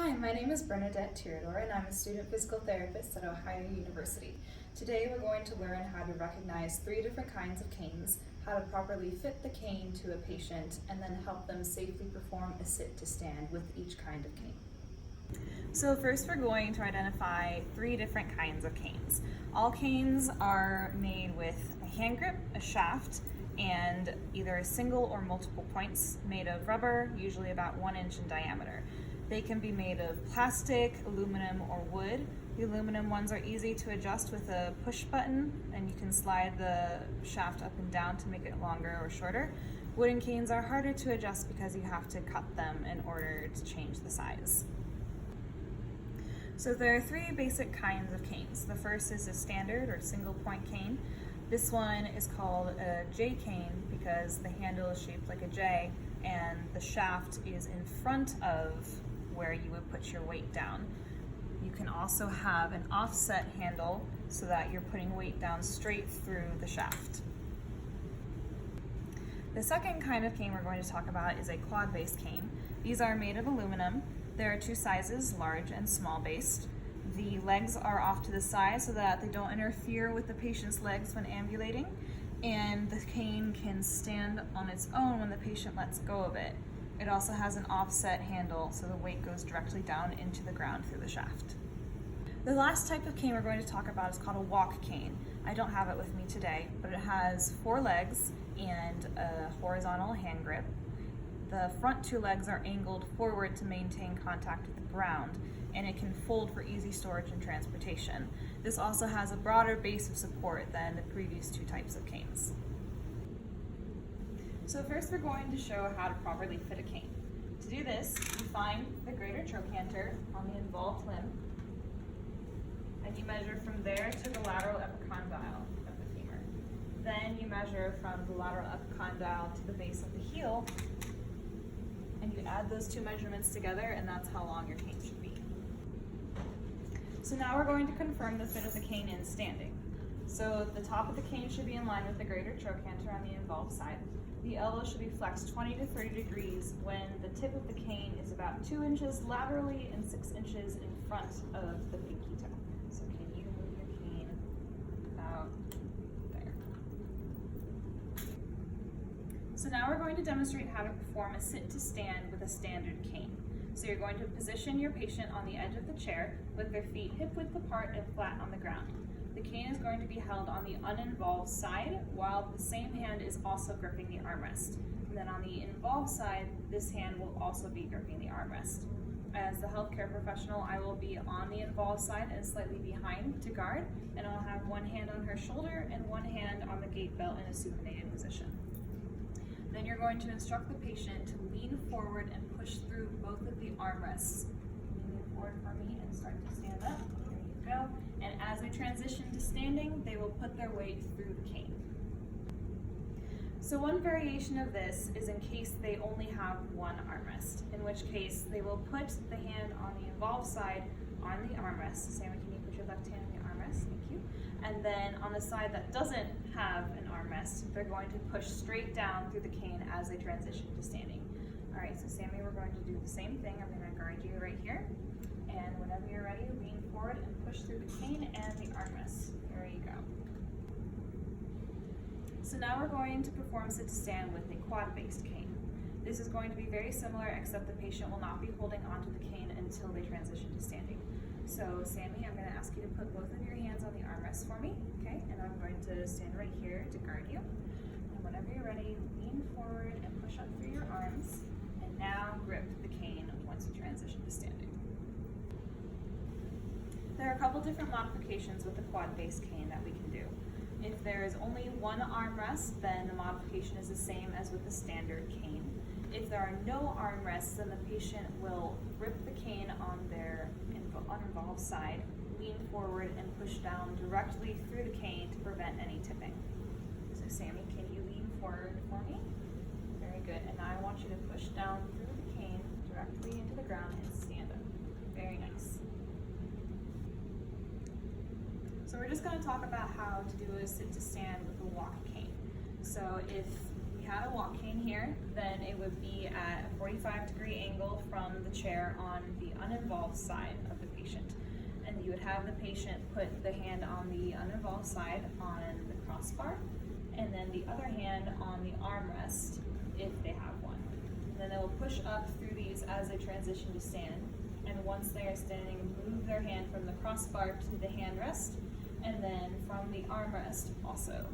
Hi, my name is Bernadette Tirador and I'm a student physical therapist at Ohio University. Today we're going to learn how to recognize 3 different kinds of canes, how to properly fit the cane to a patient, and then help them safely perform a sit to stand with each kind of cane. So first we're going to identify 3 different kinds of canes. All canes are made with a hand grip, a shaft, and either a single or multiple points made of rubber, usually about 1 inch in diameter. They can be made of plastic, aluminum, or wood. The aluminum ones are easy to adjust with a push button, and you can slide the shaft up and down to make it longer or shorter. Wooden canes are harder to adjust because you have to cut them in order to change the size. So there are 3 basic kinds of canes. The first is a standard or single point cane. This one is called a J cane because the handle is shaped like a J and the shaft is in front of where you would put your weight down. You can also have an offset handle so that you're putting weight down straight through the shaft. The second kind of cane we're going to talk about is a quad-based cane. These are made of aluminum. There are 2 sizes, large and small based. The legs are off to the side so that they don't interfere with the patient's legs when ambulating, and the cane can stand on its own when the patient lets go of it. It also has an offset handle so the weight goes directly down into the ground through the shaft. The last type of cane we're going to talk about is called a walk cane. I don't have it with me today, but it has 4 legs and a horizontal hand grip. The front 2 legs are angled forward to maintain contact with the ground, and it can fold for easy storage and transportation. This also has a broader base of support than the previous 2 types of canes. So first we're going to show how to properly fit a cane. To do this, you find the greater trochanter on the involved limb, and you measure from there to the lateral epicondyle of the femur. Then you measure from the lateral epicondyle to the base of the heel, and you add those 2 measurements together, and that's how long your cane should be. So now we're going to confirm the fit of the cane in standing. So the top of the cane should be in line with the greater trochanter on the involved side. The elbow should be flexed 20 to 30 degrees when the tip of the cane is about 2 inches laterally and 6 inches in front of the pinky toe. So can you move your cane about there? So now we're going to demonstrate how to perform a sit to stand with a standard cane. So you're going to position your patient on the edge of the chair with their feet hip width apart and flat on the ground. The cane is going to be held on the uninvolved side while the same hand is also gripping the armrest. And then on the involved side, this hand will also be gripping the armrest. As the healthcare professional, I will be on the involved side and slightly behind to guard, and I'll have one hand on her shoulder and one hand on the gait belt in a supinated position. Then you're going to instruct the patient to lean forward and push through both of the armrests. Lean forward for me and start to stand up. There you go. And as they transition to standing, they will put their weight through the cane. So one variation of this is in case they only have one armrest, in which case they will put the hand on the involved side on the armrest. Sammy, can you put your left hand on the armrest? Thank you. And then on the side that doesn't have an armrest, they're going to push straight down through the cane as they transition to standing. All right, so Sammy, we're going to do the same thing. I'm going to guard you right here. And whenever you're ready, lean forward and push through the cane and the armrest. There you go. So now we're going to perform sit to stand with a quad-based cane. This is going to be very similar, except the patient will not be holding onto the cane until they transition to standing. So Sammy, I'm going to ask you to put both of your hands on the armrest for me, okay? And I'm going to stand right here to guard you. And whenever you're ready, lean forward and push up through your arms. And now grip the cane once you transition to standing. There are a couple different modifications with the quad-based cane that we can do. If there is only one armrest, then the modification is the same as with the standard cane. If there are no armrests, then the patient will grip the cane on their uninvolved side, lean forward, and push down directly through the cane to prevent any tipping. So Sammy, can you lean forward for me? Very good. And now I want you to push down through the cane directly into the ground and stand up. Very nice. So we're just going to talk about how to do a sit to stand with a walk cane. So if we had a walk cane here, then it would be at a 45-degree angle from the chair on the uninvolved side of the patient. And you would have the patient put the hand on the uninvolved side on the crossbar, and then the other hand on the armrest if they have one. And then they will push up through these as they transition to stand. And once they are standing, move their hand from the crossbar to the handrest, and then from the armrest also